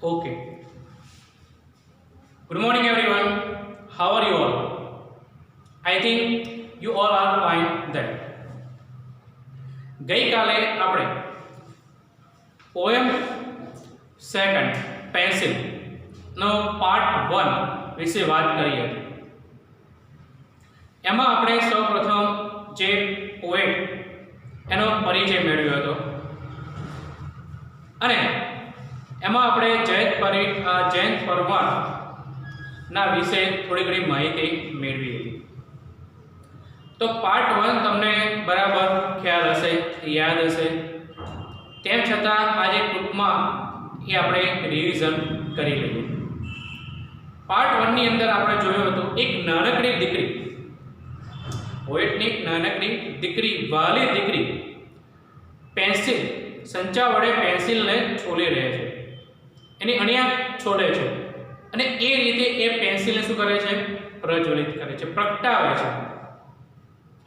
Okay. Good morning, everyone. How are you all? I think you all are fine then. ગઈકાલે આપણે poem second pencil નો part 1 વિશે વાત કરી હતી. એમાં આપણે સૌપ્રથમ જે પોએટ એનો પરિચય મેળવ્યો હતો અને એમાં આપણે જયંત પરમાર ના વિશે થોડી ઘણી માહિતી મેળવી હતી. તો પાર્ટ 1 તમને બરાબર ખ્યાલ હશે, યાદ હશે. તેમ છતાં આજે ટૂંકમાં એ આપણે રિવિઝન કરી લઈએ. પાર્ટ 1 ની અંદર આપણે જોયું હતું એક નાનકડી દીકરી, પોએટની નાનકડી દીકરી, વાલી દીકરી પેન્સિલ સંચા વડે પેન્સિલને છોલી રહે છે, એની અણિયા છોડે છે અને એ રીતે એ પેન્સિલને શું કરે છે? પ્રજ્વલિત કરે છે, પ્રગટાવે છે.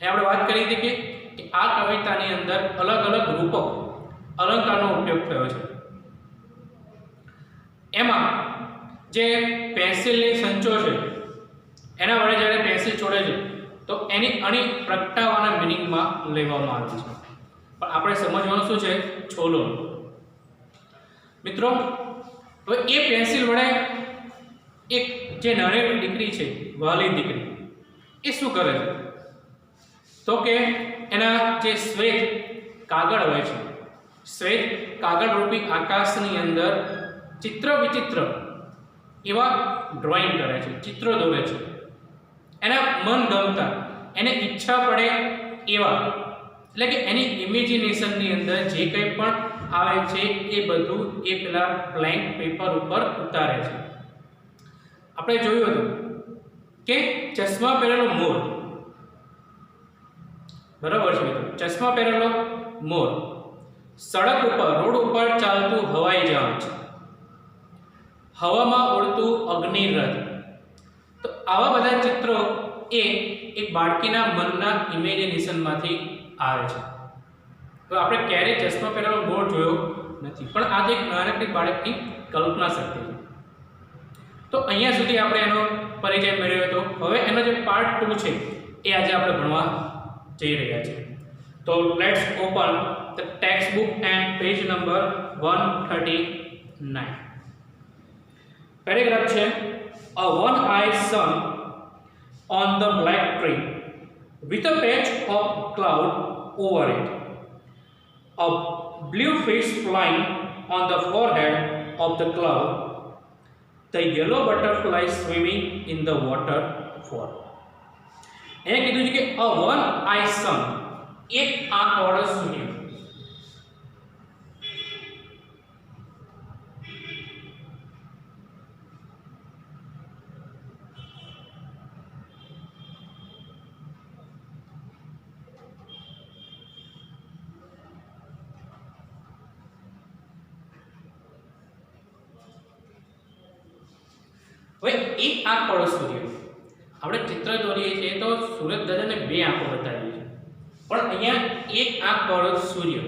એ આપણે વાત કરી હતી કે આ કવિતાની અંદર અલગ અલગ રૂપક અલંકારનો ઉપયોગ થયો છે. એમાં જે પેન્સિલની સંચો છે એના વડે જ્યારે પેન્સિલ છોડે છે તો એની અણી પ્રગટાવવાના મિનિંગમાં લેવામાં આવે છે. પણ આપણે સમજવાનું શું છે? છોલો. મિત્રો, હવે એ પેન્સિલ વડે એક જે નાની દીકરી છે, વાલી દીકરી, એ શું કરે છે? તો કે એના જે શ્વેત કાગળ હોય છે, શ્વેત કાગળ રૂપી આકાશની અંદર ચિત્ર વિચિત્ર એવા ડ્રોઈંગ કરે છે, ચિત્રો દોરે છે. એના મન ગમતા, એને ઈચ્છા પડે એવા, એટલે કે એની ઇમેજિનેશનની અંદર જે કંઈ પણ આવે છે એ બધું એ પેલા બ્લેન્ક પેપર ઉપર ઉતારે છે. આપણે જોયું હતું કે ચશ્મા પહેરેલો મોર, બરાબર છે મિત્રો, ચશ્મા પહેરેલો મોર, સડક ઉપર, રોડ ઉપર ચાલતું હવાઈ જહાજ, હવામાં ઉડતું અગ્નિરથ. તો આવા બધા ચિત્રો એ એક બાળકીના મનના ઇમેજિનેશનમાંથી આવે છે. તો આપણે ક્યારેય ચશ્મા પહેરેલો મોર જોયો નથી, પણ આ એક નાનકડી બાળકની કલ્પના શક્તિ છે. તો અહીંયા સુધી આપણે એનો પરિચય મેળવ્યો હતો. હવે એનો જે પાર્ટ 2 છે એ આજે આપણે ભણવા જઈ રહ્યા છીએ. તો let's open the text book and page number 139. Paragraph છે, a one-eyed sun on the black tree with a patch of cloud over it, a blue fish flying on the forehead of the cloud, the yellow butterfly swimming in the waterfall. એ કીધું છે કે a one-eyed sun, એક આંખ વાળો સૂર્ય. હવે એક આંખ વાળો સૂર્ય, આપણે ચિત્ર દોરીએ છીએ તો સૂરજ દાદાને બે આંખો બતાવીએ છીએ, પણ અહીંયા એક આંખ વાળો સૂર્ય.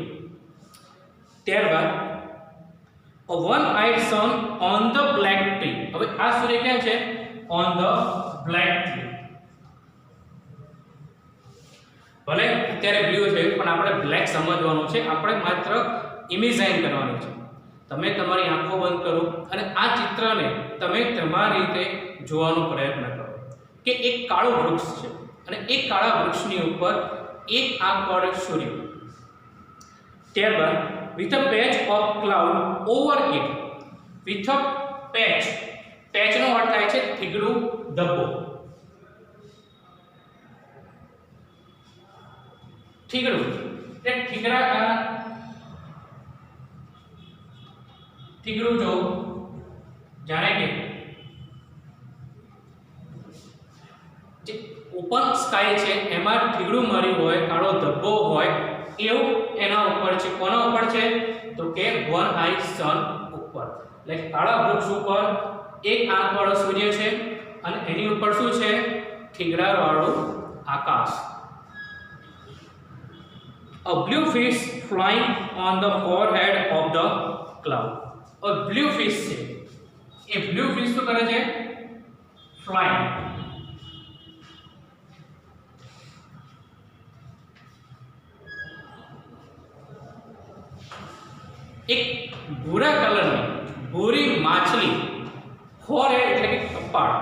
ત્યારબાદ a one-eyed sun on the black tree. હવે આ સૂર્ય ક્યાં છે? on the black tree. ભલે અત્યારે બ્લુ છે પણ આપણે બ્લેક સમજવાનું છે, આપણે માત્ર ઇમેજિન કરવાનું છે. તમે તમારી આંખો બંધ કરો અને આ ચિત્રને તમે તમારી રીતે જોવાનો પ્રયત્ન કરો કે એક કાળું વૃક્ષ છે અને એક કાળા વૃક્ષની ઉપર એક આંખવાળો સૂર્ય. ત્યારબાદ with a patch of cloud over it. with a patch, patch નો અર્થ થાય છે થીગડું, ધબ્બો. થીગડું એટલે થીગડું જો જાણે કે જે ઓપન સ્કાય છે એમાં થીગડું માર્યું હોય, કાળો ધબ્બો હોય, એવું એના ઉપર છે. કોના ઉપર છે? તો કે વન આઈ સન ઉપર, એટલે કાળા વૃક્ષ ઉપર એક આંખ વાળો સૂર્ય છે અને એની ઉપર શું છે? થીગડા વાળું આકાશ. A blue fish flying on the forehead of the cloud. और ब्लू फिश છે એ બ્લુ ફિશ શું કરે છે ફ્લાઇંગ એક ભૂરા કલરની ભૂરી માછલી ફોરહેડ એટલે કે કપાળ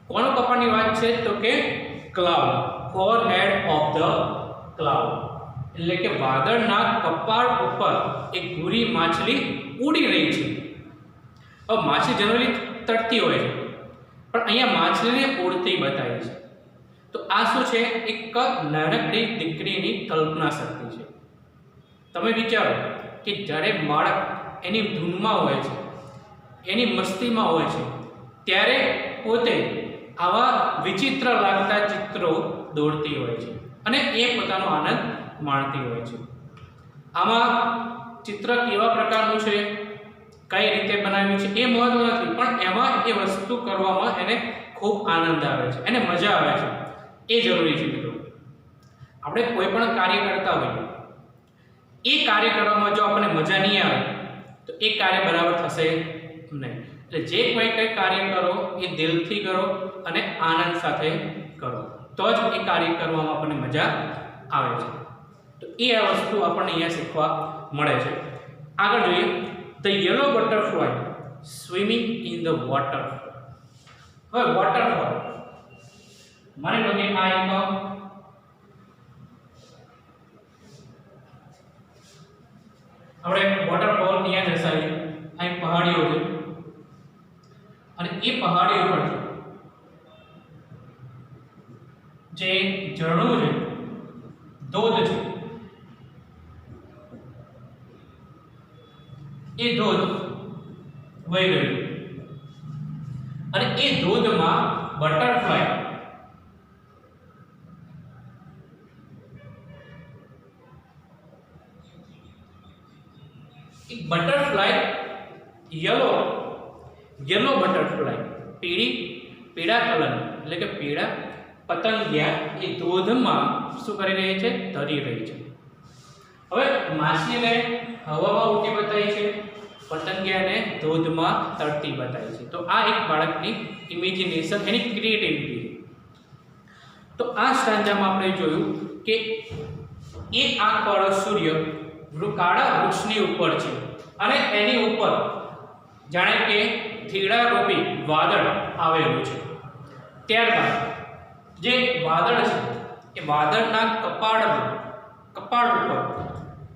કોનો કપાળની વાત છે તો કે cloud forehead of the cloud એટલે કે વાદળના કપાળ ઉપર એક ભૂરી માછલી ઉડી રહી છે હવે માછલી જનરલી તરતી હોય છે પણ અહીંયા માછલીને ઉડતી બતાવી છે તો આ શું છે એક નાનકડી દીકરીની કલ્પના શક્તિ છે તમે વિચારો કે જ્યારે બાળક એની ધૂનમાં હોય છે એની મસ્તીમાં હોય છે ત્યારે પોતે આવા વિચિત્ર લાગતા ચિત્રો દોરતી હોય છે અને એ પોતાનો આનંદ માણતી હોય છે આમાં ચિત્ર કેવા પ્રકારનું છે કઈ રીતે બનાવ્યું છે એ મહત્વ નથી પણ એમાં એ વસ્તુ કરવામાં એને ખૂબ આનંદ આવે છે એને મજા આવે છે એ જરૂરી છે મિત્રો આપણે કોઈ પણ કાર્ય કરતા હોઈએ એ કાર્ય કરવામાં જો આપણને મજા નહીં આવે તો એ કાર્ય બરાબર થશે નહીં એટલે જે કોઈ કંઈ કાર્ય કરો એ દિલથી કરો અને આનંદ સાથે કરો તો જ એ કાર્ય કરવામાં આપણને મજા આવે છે તો એ આ વસ્તુ આપણને અહીંયા શીખવા મળે છે આગળ જોઈએ the yellow butterfly swimming in the water હવે વોટરફોલ માની લો કે આ એક આપણે વોટરફોલ અહીંયા દર્શાવીએ અહીં પહાડીઓ છે અને એ પહાડી ઉપર જે ઝરણું છે ધોધ છે એ ધોધ વહી રહ્યું અને એ ધોધમાં બટરફ્લાય એક બટરફ્લાય યલો બટરફ્લાય પીળા કલર એટલે કે પીળા પતંગિયા એ ધોધમાં શું કરી રહી છે તરી રહી છે હવે માછલીને હવામાં ઉડતી બતાવી છે પતંગિયાને ધોધમાં તરતી બતાવી છે તો આ એક બાળકની ઇમેજિનેશન એની ક્રિએટિવિટી તો આ સ્ટાન્જામાં આપણે જોયું કે એક આંખવાળો સૂર્ય કાળા વૃક્ષની ઉપર છે અને એની ઉપર જાણે કે થીડા રૂપી વાદળ આવેલું છે ત્યારબાદ જે વાદળ છે એ વાદળના કપાળ ઉપર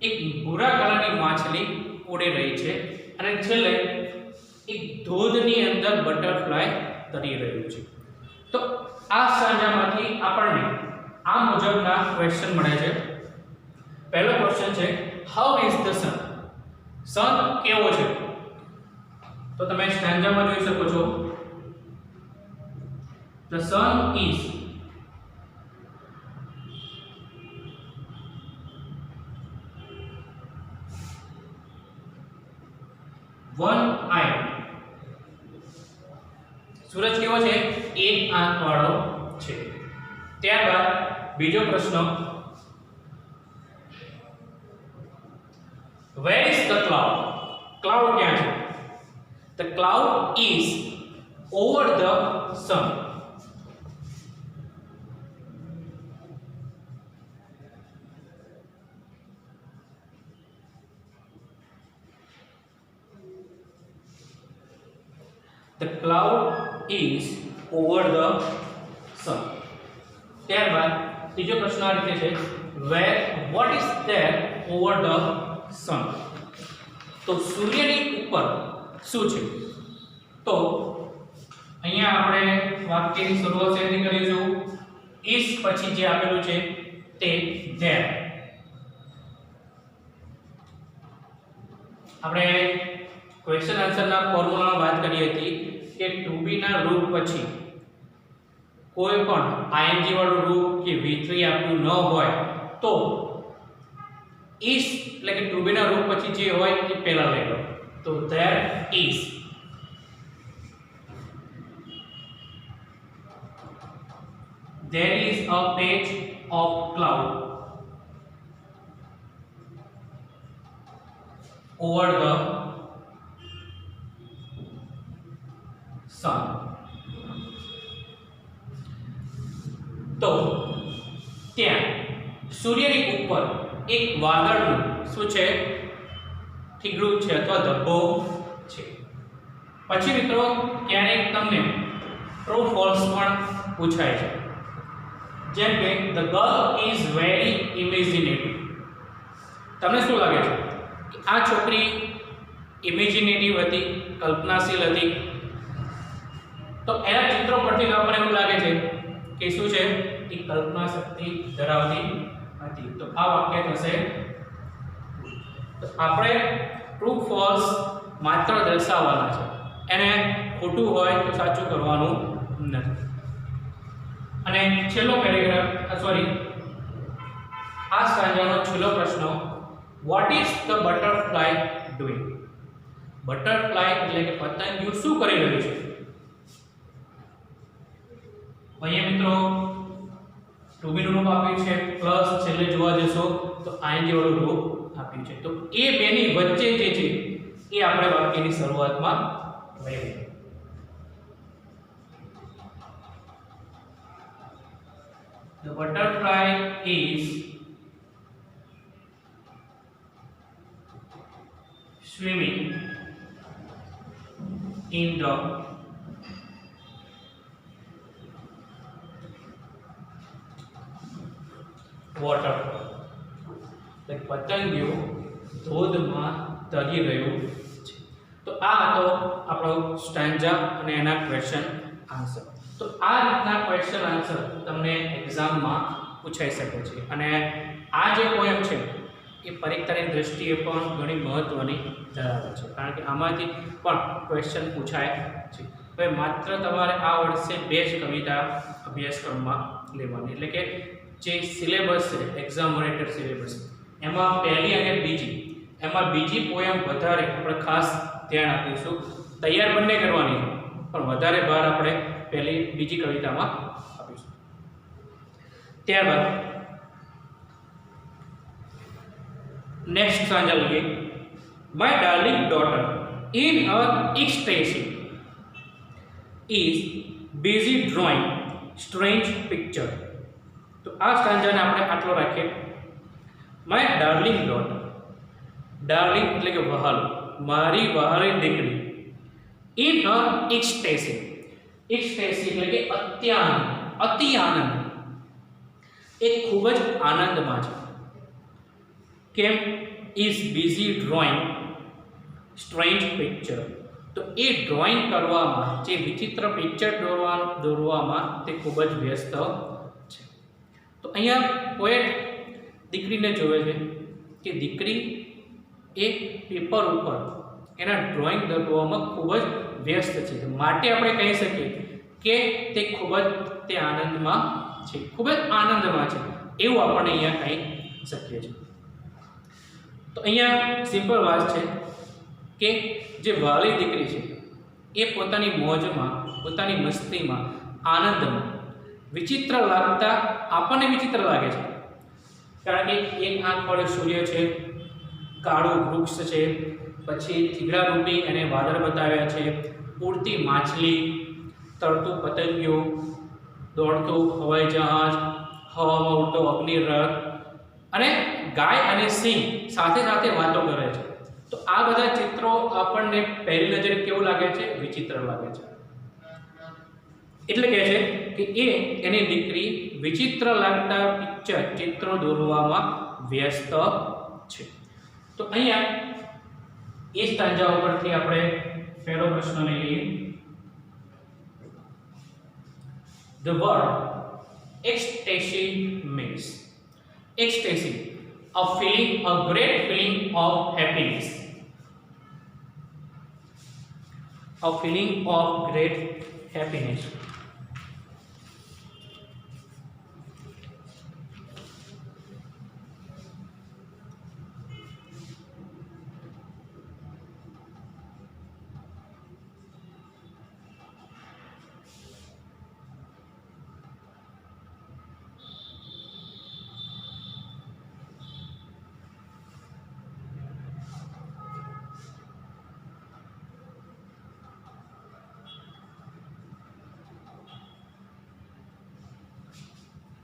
એક ભૂરા કલરની માછલી ઉડી રહી છે અને છેલ્લે એક ધોધની અંદર બટરફ્લાય તરી રહ્યું છે તો આ સાંજામાંથી આપણને આ મુજબના ક્વેશ્ચન મળે છે પહેલો ક્વેશ્ચન છે હાઉ ઇઝ ધ સન કેવો છે તો તમે સ્ટેન્જામાં જોઈ શકો છો ધ સન ઇઝ વન આઈ સૂરજ કેવો છે એક આંખ વાળો છે ત્યારબાદ બીજો પ્રશ્ન where is the cloud ક્યાં છે the cloud is over the sun the cloud is over the sun ત્યારબાદ ત્રીજો પ્રશ્ન આ રીતે છે what is there over the sun તો સૂર્યની ઉપર શું છે તો અહીંયા આપણે વાક્યની શરૂઆત શેની કરીશું is પછી જે આપેલું છે તે there આપણે ક્વેશ્ચન આન્સરના ફોર્મ્યુલામાં વાત કરી હતી કે to be ના રૂપ પછી કોઈ પણ ing વાળું રૂપ કે v3 આપ્યું ન હોય તો is એટલે કે to be ના રૂપ પછી જે હોય એ પહેલા લઈ લો તો there is a patch of cloud over the સન. તો ત્યાં સૂર્યની ઉપર એક વાદળનું શું છે, ઠીકડું છે અથવા ધબ્બો છે. પછી મિત્રો ક્યારેક તમને ટ્રુ ફોલ્સ પણ પૂછાય છે, જેમ કે the girl is very imaginative. તમને શું લાગે છે કે આ છોકરી ઇમેજિનેટિવ હતી, કલ્પનાશીલ હતી? તો એના ચિત્રો પરથી આપણને એવું લાગે છે કે શું છે, એ કલ્પના શક્તિ ધરાવતી હતી. તો આ વાક્ય થશે. તો આપણે ટ્રુ ફોલ્સ માત્ર દર્શાવવાના છે, એને ખોટું હોય તો સાચું કરવાનું નથી. અને છેલ્લો પેરેગ્રાફ, સોરી, આ સ્ટાન્જાનો છેલ્લો પ્રશ્ન, what is the butterfly doing? Butterfly એટલે કે પતંગિયું શું કરી રહ્યું છે? અહીંયા મિત્રો ટુ બી નું રૂપ આપ્યું છે, પ્લસ છેલ્લે જોવા જશો તો આઈએનજી વાળું રૂપ આપ્યું છે. તો એ બેની વચ્ચે જે છે એ આપણે વાક્યની શરૂઆતમાં લઈએ. The butterfly is swimming in the water. પતંગિયું ધોધમાં તરી રહ્યું છે. તો આ હતો આપણો સ્ટાન્જા અને એના ક્વેશ્ચન આન્સર. તો આ રીતના ક્વેશ્ચન આન્સર તમને એક્ઝામમાં પૂછાઈ શકે છે. અને આ જે પોએમ છે એ પરીક્ષાની દ્રષ્ટિએ પણ ઘણી મહત્વની ધરાવે છે, કારણ કે આમાંથી પણ ક્વેશ્ચન પૂછાય છે. હવે માત્ર તમારે આ વર્ષે 2 જ કવિતા અભ્યાસક્રમમાં લેવાની, એટલે કે જે સિલેબસ છે એક્ઝામ ઓરિએન્ટેડ સિલેબસ, એમાં પહેલી અને બીજી, એમાં બીજી પોએમ વધારે આપણે ખાસ ધ્યાન આપીશું. તૈયાર બંને કરવાની છે, પણ વધારે ભાર આપણે પહેલી બીજી કવિતામાં આપીશું. ત્યારબાદ નેક્સ્ટ સ્ટાન્જા લઈએ. My darling daughter in her ecstasy is busy drawing strange picture. તો આ સ્ટાન્જાને આપણે આટલો રાખીએ. માય ડાર્લિંગ ડોટર, ડાર્લિંગ એટલે કે વહાલું, મારી વહાલી દીકરી, ઇન હર ecstasy, ecstasy એટલે કે અત્યાનંદ, અતિ આનંદ, એ ખૂબ જ આનંદમાં છે. કેમ? Is busy drawing strange picture. તો એ ડ્રોઈંગ કરવામાં, જે વિચિત્ર પિક્ચર દોરવામાં તે ખૂબ જ વ્યસ્ત છે. તો અહીંયા પોએટ દીકરીને જોવે છે કે દીકરી એ પેપર ઉપર એના ડ્રોઈંગ દોરવામાં ખૂબ જ વ્યસ્ત છે, માટે આપણે કહી શકીએ કે તે ખૂબ જ તે આનંદમાં છે, ખૂબ જ આનંદમાં છે, એવું આપણે અહીંયા કહી શકીએ છીએ. તો અહીંયા સિમ્પલ વાત છે કે જે વાલી દીકરી છે એ પોતાની મોજમાં, પોતાની મસ્તીમાં, આનંદમાં, વિચિત્ર લાગતા આપણને વિચિત્ર લાગે છે, કારણ કે એક આંખ પર સૂર્ય છે, કાળું વૃક્ષ છે, પછી થીગડા રૂપી એને વાદળ બતાવ્યા છે, ઉડતી માછલી, તરતું પતંગિયું, દોડતું હવાઈ જહાજ, હવામાં ઉડતો અગ્નિરથ, અને ગાય અને સિંહ સાથે સાથે વાતો કરે છે. તો આ બધા ચિત્રો આપણને પહેલી નજરે કેવું લાગે છે? વિચિત્ર લાગે છે. એટલે કહે છે કે એની દીકરી વિચિત્ર લાગતા ચિત્રો દોરવામાં વ્યસ્ત છે. તો અહીંયા એ સ્ટાન્જા ઉપરથી આપણે પહેલો પ્રશ્ન લઈ લઈએ. The word ecstasy means ecstasy, a feeling, a great feeling of happiness, a feeling of great happiness.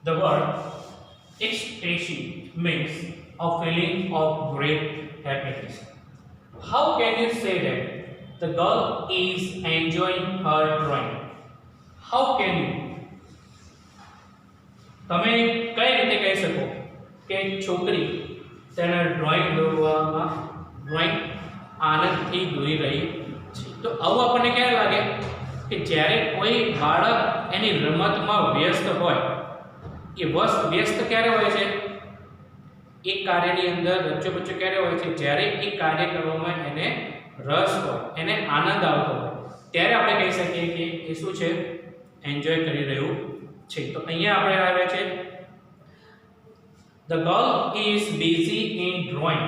The word ecstasy means a feeling of great happiness. How can you say that the girl is enjoying her drawing? How can you? તમે કઈ રીતે કહી શકો કે છોકરી તેના drawing દોરવામાં drawing આનંદથી દોરી રહી છે? તો આવું આપણને ક્યારે લાગે કે જ્યારે કોઈ બાળક એની રમતમાં વ્યસ્ત હોય, એ વ્યસ્ત ક્યારે હોય છે? એક કાર્યની અંદર રચ્ચોપચ્ચો ક્યારે હોય છે? જ્યારે એ કાર્ય કરવામાં એને રસ હોય, એને આનંદ આવતો હોય, ત્યારે આપણે કહી શકીએ કે એ શું છે? એન્જોય કરી રહ્યું છે. તો અહીંયા આપણે આવ્યા છે the girl is busy in drawing.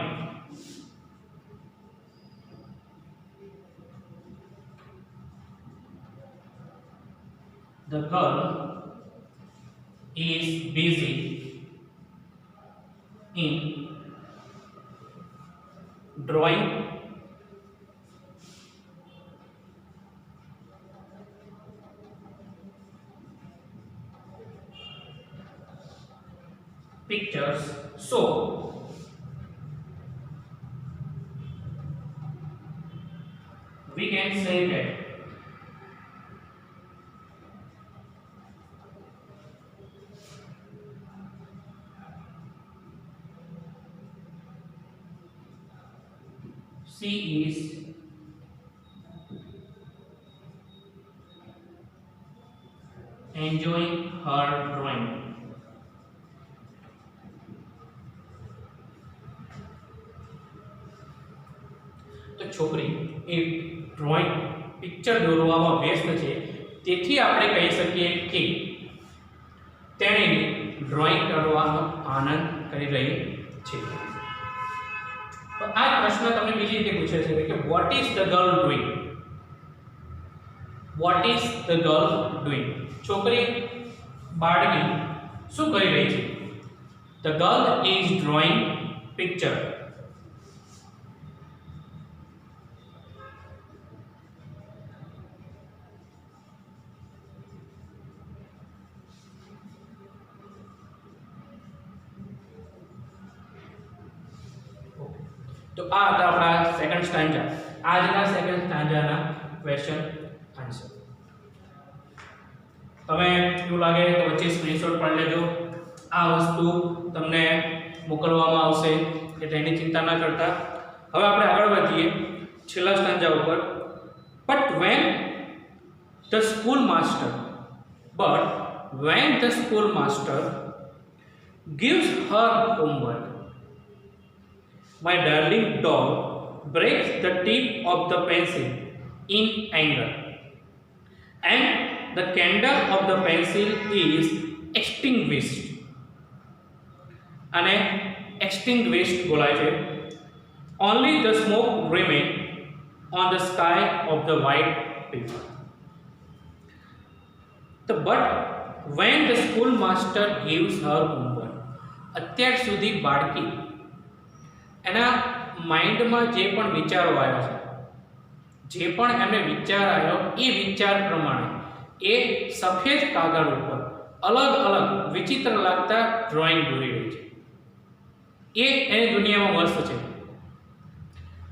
The girl is busy in drawing pictures, so we can say that she is enjoying her drawing. તો છોકરી એ ડ્રોઈંગ પિક્ચર દોરવામાં વ્યસ્ત છે, તેથી આપણે કહી શકીએ કે તેણે ડ્રોઈંગ કરવાનો આનંદ કરી રહી છે. આ પ્રશ્ન તમને બીજી રીતે પૂછે છે કે what is the girl doing? What is the girl doing? છોકરી બાળકી શું કરી રહી છે? The girl is drawing picture. તો આ હતા આપણા સેકન્ડ સ્ટાન્જા, આજના સેકન્ડ સ્ટાન્જાના ક્વેશ્ચન આન્સર. તમે એવું લાગે તો વચ્ચે સ્ક્રીનશોટ પાડી લેજો. આ વસ્તુ તમને મોકલવામાં આવશે એટલે એની ચિંતા ના કરતા. હવે આપણે આગળ વધીએ છેલ્લા સ્ટાન્જા ઉપર. But when the school master gives her homework, my darling doll breaks the tip of the pencil in anger, and the candle of the pencil is extinguished. અને extinguished બોલાય છે. Only the smoke remain on the sky of the white paper. But when the schoolmaster gives her homework, અત્યાર સુધી બાળકી એના માઇન્ડમાં જે પણ વિચારો આવ્યા છે, જે પણ એમને વિચાર આવ્યો, એ વિચાર પ્રમાણે એ સફેદ કાગળ ઉપર અલગ અલગ વિચિત્ર લાગતા ડ્રોઈંગ દોરી રહી છે. એ એની દુનિયામાં મસ્ત છે.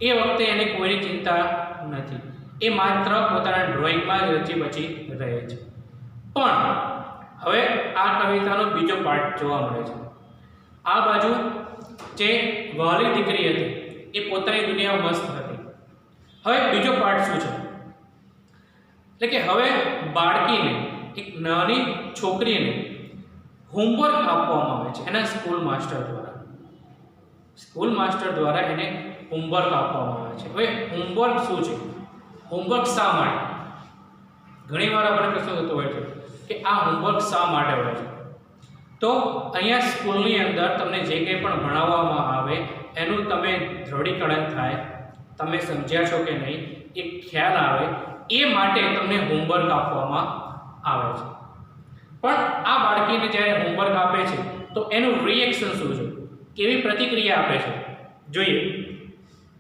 એ વખતે એને કોઈની ચિંતા નથી. એ માત્ર પોતાના ડ્રોઈંગમાં જ રચી બચી રહે છે. પણ હવે આ કવિતાનો બીજો પાર્ટ જોવા મળે છે. આ બાજુ જે વહાલી દીકરી હતી એ પોતાની દુનિયામાં મસ્ત હતી. હવે બીજો પાર્ટ શું છે? એટલે કે હવે બાળકીને, એક નાની છોકરીને હોમવર્ક આપવામાં આવે છે એના સ્કૂલ માસ્ટર દ્વારા એને હોમવર્ક આપવામાં આવે છે. હવે હોમવર્ક શું છે? હોમવર્ક શા માટે? ઘણીવાર આપણને પ્રશ્ન થતો હોય છે કે આ હોમવર્ક શા માટે હોય છે? તો અહીંયા સ્કૂલની અંદર તમને જે કંઈ પણ ભણાવવામાં આવે એનું તમે દ્રઢીકરણ થાય, તમે સમજ્યા છો કે નહીં એ ખ્યાલ આવે, એ માટે તમને હોમવર્ક આપવામાં આવે છે. પણ આ બાળકીને જ્યારે હોમવર્ક આપે છે તો એનું રિએક્શન શું છે? કેવી પ્રતિક્રિયા આપે છે? જોઈએ.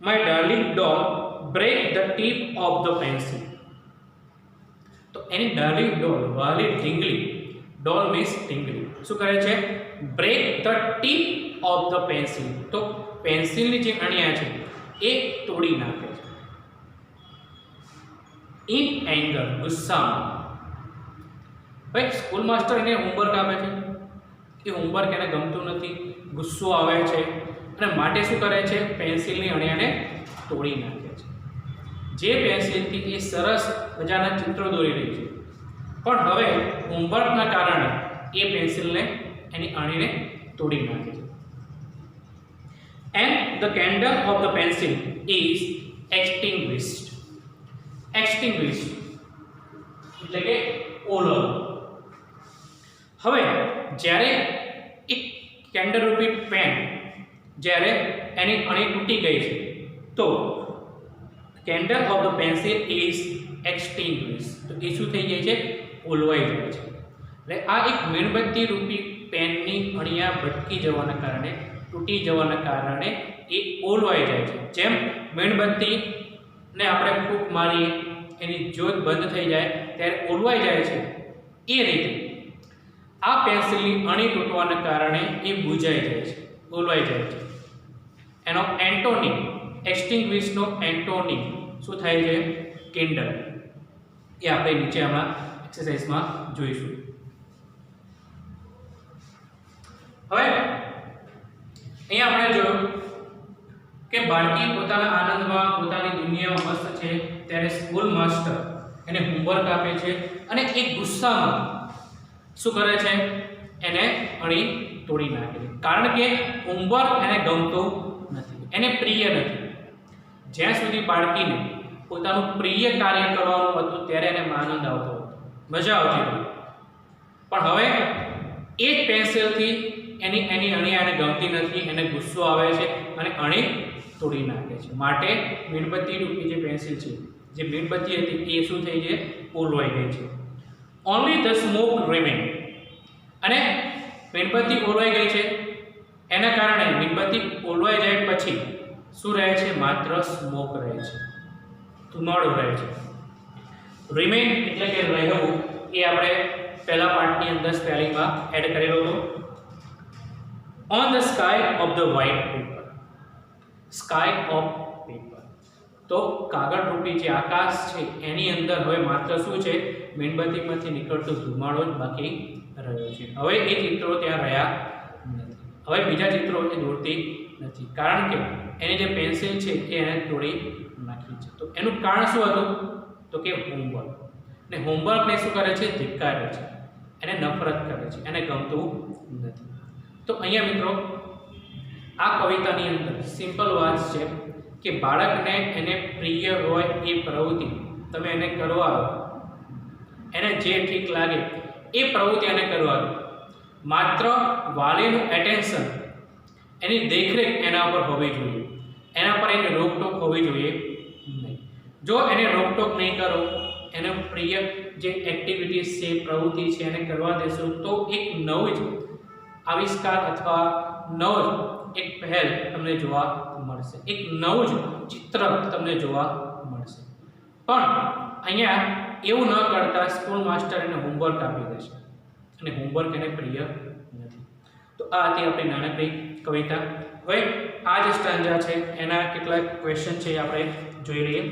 My darling doll break the tip of the pencil. તો એની ડાર્લિંગ ડોલ, વાલી ઢીંગલી, ડોલ મીન્સ ટીંગલી. શું કરે છે? Break the tip of the pencil. તો પેન્સિલની જે અણિયા છે એ તોડી નાખે છે. ઇન એંગર, ગુસ્સામાં. ભાઈ સ્કૂલ માસ્ટર એને હોમવર્ક આપે છે, એ હોમવર્ક એને ગમતું નથી, ગુસ્સો આવે છે અને માટે શું કરે છે? પેન્સિલની અણિયાને તોડી નાખે છે. જે પેન્સિલથી એ સરસ મજાના ચિત્રો દોરી રહી છે, પણ હવે હોમવર્કના કારણે એ પેન્સિલને એની અણીને તોડી નાખે છે. And the candle of the pencil is extinguished. Extinguished એટલે કે ઓલવ. હવે જ્યારે એક કેન્ડલ રૂપી પેન જ્યારે એની અણી તૂટી ગઈ છે તો candle of the pencil is extinguished. તો એ શું થઈ જાય છે? ઓલવાઈ જાય છે. એટલે આ એક મીણબત્તી રૂપી પેનની અણિયા ભટકી જવાના કારણે, તૂટી જવાના કારણે એ ઓલવાઈ જાય છે. જેમ મીણબત્તીને આપણે ફૂંક મારીએ, એની જ્યોત બંધ થઈ જાય ત્યારે ઓલવાઈ જાય છે, એ રીતે આ પેન્સિલની અણી તૂટવાના કારણે એ બુઝાઈ જાય છે, ઓલવાઈ જાય છે. એનો એન્ટોનિમ, એક્સટિંગ્વિશનો એન્ટોનિમ શું થાય છે? કેન્ડલ. એ આપણે નીચે હમણાં એક્સરસાઇઝમાં જોઈશું. હવે અહીંયા આપણે જોયું કે બાળકી પોતાના આનંદમાં, પોતાની દુનિયામાં મસ્ત છે ત્યારે સ્કૂલ માસ્ટર એને હોમવર્ક આપે છે અને એ ગુસ્સામાં શું કરે છે? એને અણી તોડી નાખે છે. કારણ કે હોમવર્ક એને ગમતું નથી, એને પ્રિય નથી. જ્યાં સુધી બાળકીને પોતાનું પ્રિય કાર્ય કરવાનું હતું ત્યારે એને આનંદ આવતો હતો, મજા આવતી હતી. પણ હવે એ જ પેન્સિલથી એની અણી એને ગમતી નથી, એને ગુસ્સો આવે છે અને અણી તોડી નાખે છે. માટે મીણબત્તી રૂપી જે પેન્સિલ છે, જે મીણબત્તી હતી, એ શું થઈ છે? ઓલવાઈ ગઈ છે. Only the smoke remain. અને મીણબત્તી ઓલવાઈ ગઈ છે, એના કારણે મીણબત્તી ઓલવાઈ જાય પછી શું રહે છે? માત્ર સ્મોક રહે છે, ધુમાડો રહે છે. રિમેન એટલે કે રહેવું, એ આપણે પહેલા પાર્ટની અંદર સ્પેલિંગમાં એડ કરેલો હતો. On the sky of the white paper. Sky of paper તો કાગળ રૂપી જે આકાશ છે એની અંદર હવે માત્ર શું છે? મીણબત્તીમાંથી નીકળતો ધુમાડો જ બાકી રહ્યો છે. હવે એ ચિત્રો ત્યાં રહ્યા નથી. હવે બીજા ચિત્રો એ દોરતી નથી, કારણ કે એની જે પેન્સિલ છે એ એને તોડી નાખી છે. તો એનું કારણ શું હતું? તો કે હોમવર્ક. ને હોમવર્કને શું કરે છે? ધિક્કારે છે, એને નફરત કરે છે, એને ગમતું નથી. તો અહીંયા મિત્રો આ કવિતાની અંદર સિમ્પલ વાત છે કે બાળકને એને પ્રિય હોય એ પ્રવૃત્તિ તમે એને કરવા દો, એને જે ઠીક લાગે એ પ્રવૃત્તિ એને કરવા દો. માત્ર વાલીનું એટેન્શન, એની દેખરેખ એના પર હોવી જોઈએ, એના પર એની રોકટોક હોવી જોઈએ નહીં. જો એને રોકટોક નહીં કરો, એને પ્રિય જે એક્ટિવિટીઝ છે, પ્રવૃત્તિ છે, એને કરવા દેશો તો એક નવું જ આવિષ્કાર અથવા નવો જ એક પહેલ તમને જોવા મળશે, એક નવું જ ચિત્ર તમને જોવા મળશે. પણ અહીંયા એવું ન કરતા સ્કૂલ માસ્ટર એને હોમવર્ક આપી દેશે અને હોમવર્ક એને પ્રિય નથી. તો આ હતી આપણી નાનકડી કવિતા. હવે આ જે સ્ટાન્જા છે એના કેટલાક ક્વેશ્ચન છે એ આપણે જોઈ લઈએ.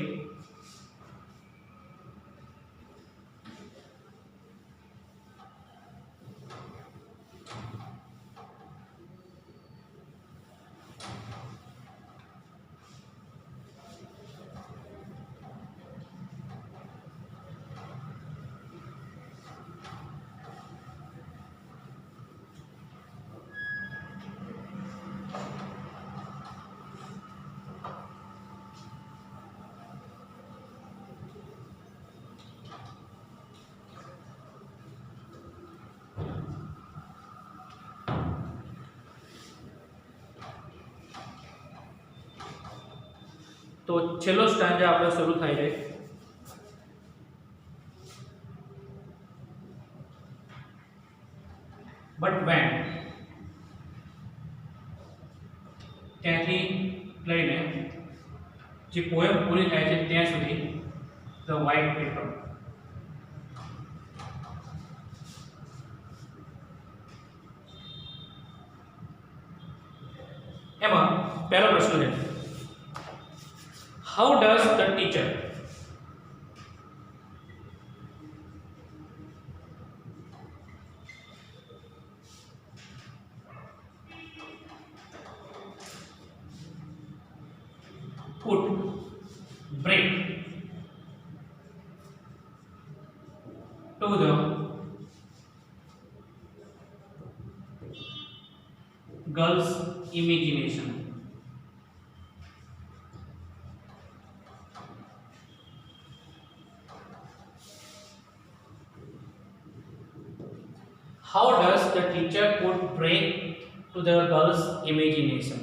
તો છેલ્લો સ્ટાન્જા આપણો શરૂ થાય છે. બટ વેન, ત્યાંથી લઈને જે પોએમ પૂરી થાય છે ત્યાં સુધી ધ વ્હાઇટ પેપર. पहला प्रश्न है, how does the teacher put break to the girl's imagination? How does the teacher put break to the girl's imagination?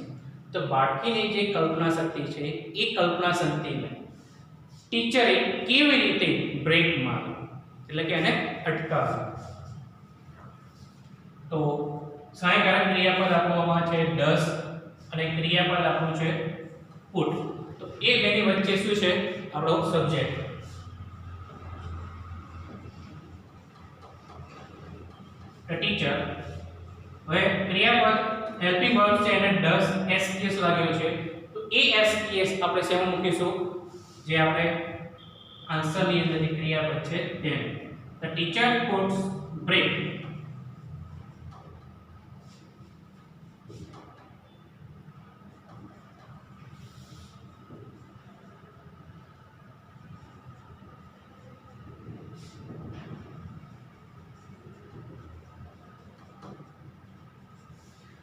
तो બાળકીની જે કલ્પના શક્તિ છે એ કલ્પના શક્તિને ટીચરે કેવી રીતે બ્રેક મારી એટલે કે એને અટકાવી. તો સહાયકારક ક્રિયાપદ આપવામાં છે does અને ક્રિયાપદ આપવું છે put. તો એ બેની વચ્ચે શું છે આપણો સબ્જેક્ટ. The teacher, હવે ક્રિયાપદ હેલ્પિંગ વર્બ છે એને does SES લાગેલો છે તો એ SES આપણે શેમાં મૂકીશું જે આપણે આન્સરની અંદર જે ક્રિયાપદ છે તેને. The teacher puts break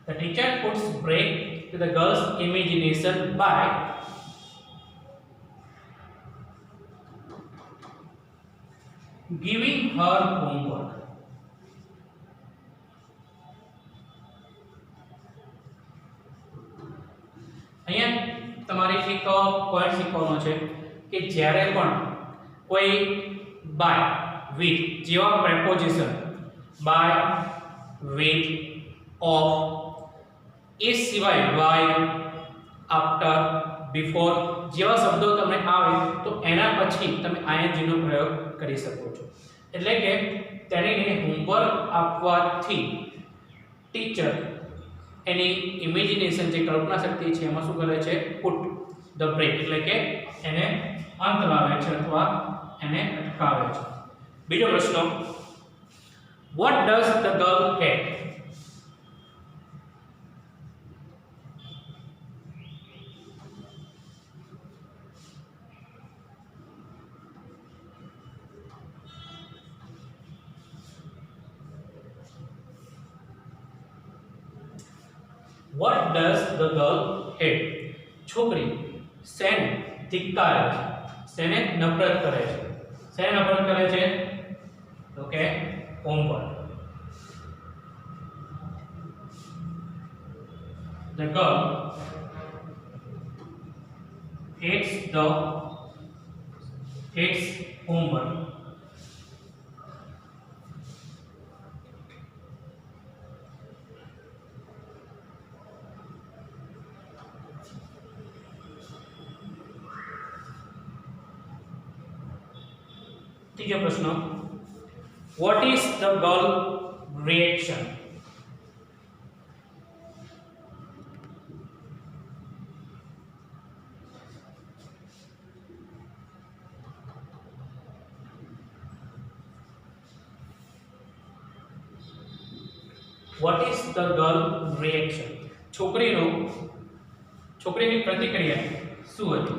The teacher puts break to the girl's imagination by giving her homework. અહીંયા તમારે એક પોઈન્ટ શીખવાનો છે કે જ્યારે પણ કોઈ by with જેવા preposition by with of એ સિવાય while after before જેવા શબ્દો તમને આવે તો એના પછી તમે ing નો પ્રયોગ કરી શકો છો. એટલે કે તેણીને હોમવર્ક આપવાથી ટીચર એની ઇમેજિનેશન જે કલ્પના શક્તિ છે એમાં શું કરે છે પુટ ધ બ્રેક એટલે કે એને અંત લાવે છે અથવા એને અટકાવે છે. બીજો પ્રશ્ન, what does the girl hate? What does the girl hate? છોકરી શેને ધિક્કારે છે, શેને નફરત કરે છે. શેને નફરત કરે છે તો કે homework. The girl hates homework. तीसरा प्रश्न, what is the girl reaction? What is the girl reaction? છોકરીની પ્રતિક્રિયા શું હતી?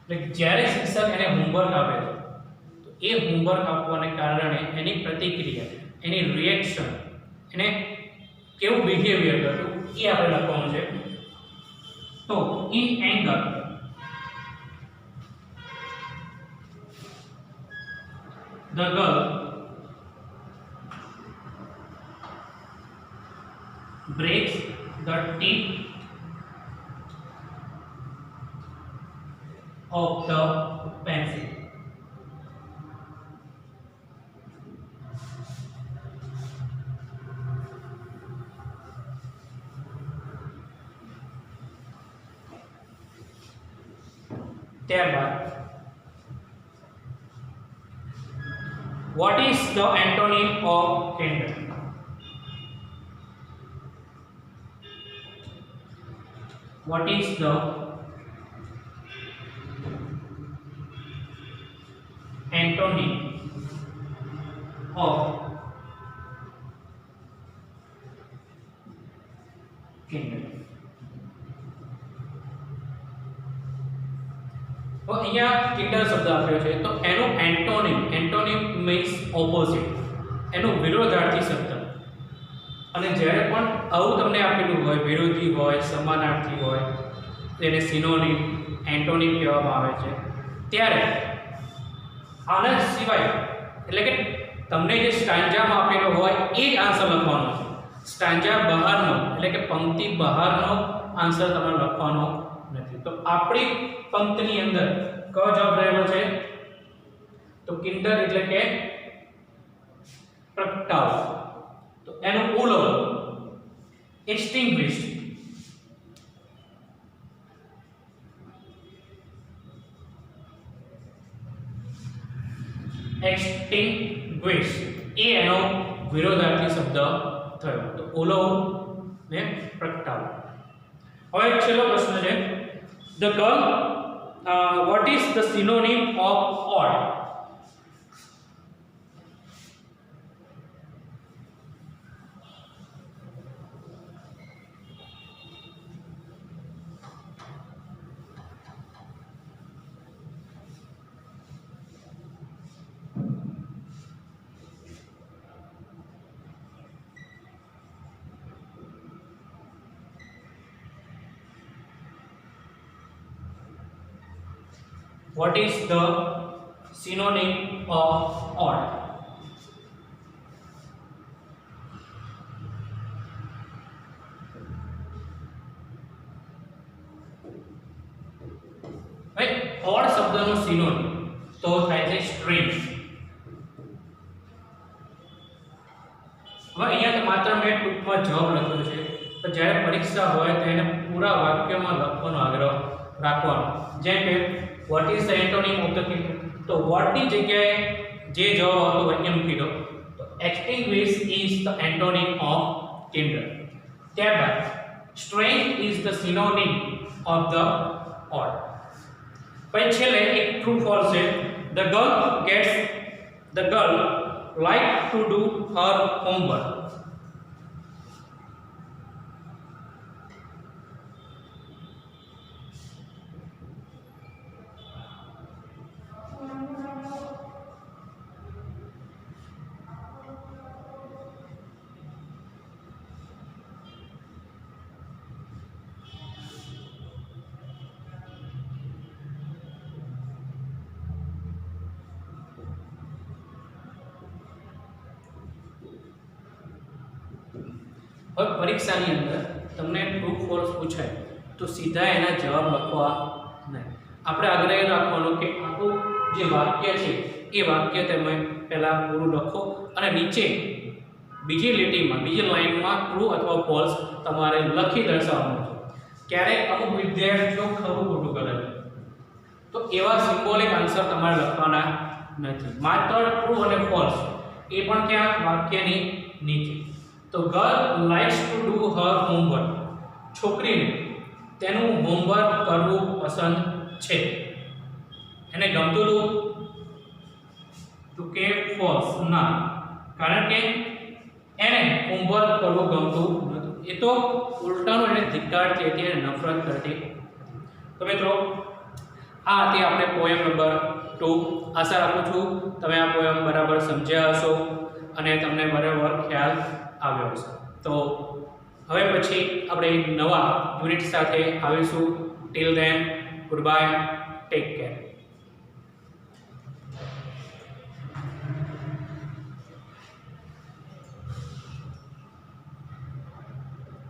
એટલે જ્યારે શિક્ષક એને હોમવર્ક આપે તો એ હોમવર્ક આપવાને કારણે એની પ્રતિક્રિયા, એની રિએક્શન, એને કેવું બિહેવિયર કર્યું એ આપણે લખવાનું છે. તો in anger the girl breaks the tip of the pencil. ત્યારબાદ what is the antonym of candor? what is the antonym of kindred? તો અહીંયા કિન્ડર શબ્દ આપ્યો છે તો એનો એન્ટોનિમ મીન્સ ઓપોઝિટ, એનો વિરોધાર્થી શબ્દ. અને જ્યારે પણ આવું તમને આપેલું હોય, વિરોધી હોય, સમાનાર્થી હોય, તેને સિનોનિમ, એન્ટોનિમ કહેવામાં આવે છે. ત્યારે આના સિવાય એટલે કે તમને જે સ્ટાન્જામાં આપેલો હોય એ જ આન્સર લખવાનો છે. સ્ટાન્જા બહારનો એટલે કે પંક્તિ બહારનો આન્સર તમારે લખવાનો નથી. તો આપણી પંક્તિની અંદર કયો જવાબ રહેલો છે? તો કિન્ડર એટલે કે પ્રગટાવ. તો એનો ઉલો એક્સટિંગ્વિશ. એક્સટિંગ્વિશ એ એનો વિરોધાર્થી શબ્દ થયો. તો ઉલો ને પ્રગટાવ. હવે છેલ્લો પ્રશ્ન છે, the girl what is the synonym of odd? What is the synonym of odd? ભાઈ odd શબ્દનો સિનોનિમ તો થાય છે સ્ટ્રેન્જ. હવે અહીંયા તો માત્ર મેં ટૂંકમાં જવાબ લખ્યો છે, તો જ્યારે પરીક્ષા હોય તો એને પૂરા વાક્યમાં લખવાનો આગ્રહ રાખવાનો. જેમ કે what is the antonym of the kindred? તો what ની જગ્યાએ જે જવાબ આવતો હોય એમ મૂકી દો. તો extinguish is the antonym of kindred. ત્યારબાદ strange is the synonym of the odd. પછી છેલ્લે એક true false છે. the girl like to do her homework. હવે પરીક્ષાની અંદર તમને ટ્રુ ફોલ્સ પૂછાય તો સીધા એના જવાબ લખવા નહીં. આપણે આગ્રહ રાખવાનો કે આપણું જે વાક્ય છે એ વાક્ય તમે પહેલાં પૂરું લખો અને નીચે બીજી લીટીમાં, બીજી લાઇનમાં ટ્રુ અથવા ફોલ્સ તમારે લખી દર્શાવવાનું છે. ક્યારેક અમુક વિદ્યાર્થીઓ ખરું ખોટું કરે છે તો એવા સિમ્બોલિક આન્સર તમારે લખવાના નથી. માત્ર ટ્રુ અને ફોલ્સ, એ પણ ત્યાં વાક્યની નીચે. તો girl likes to do her homework. છોકરીને તેનું હોમવર્ક કરવું પસંદ છે. એને ગમતું હતું? તો કે ફોલ્સ, ના, કારણ કે એને હોમવર્ક કરવું ગમતું નહોતું. એ તો ઉલટાનું એને ધિક્કારતી હતી, એને નફરત કરતી. તો મિત્રો આ હતી આપણે પોયમ નંબર 2. આશા રાખું છું તમે આ પોયમ બરાબર સમજ્યા હશો અને તમને બરાબર ખ્યાલ આવ્યો હશે. તો હવે પછી આપણે નવા યુનિટ સાથે આવીશું. Till then, good bye, take care.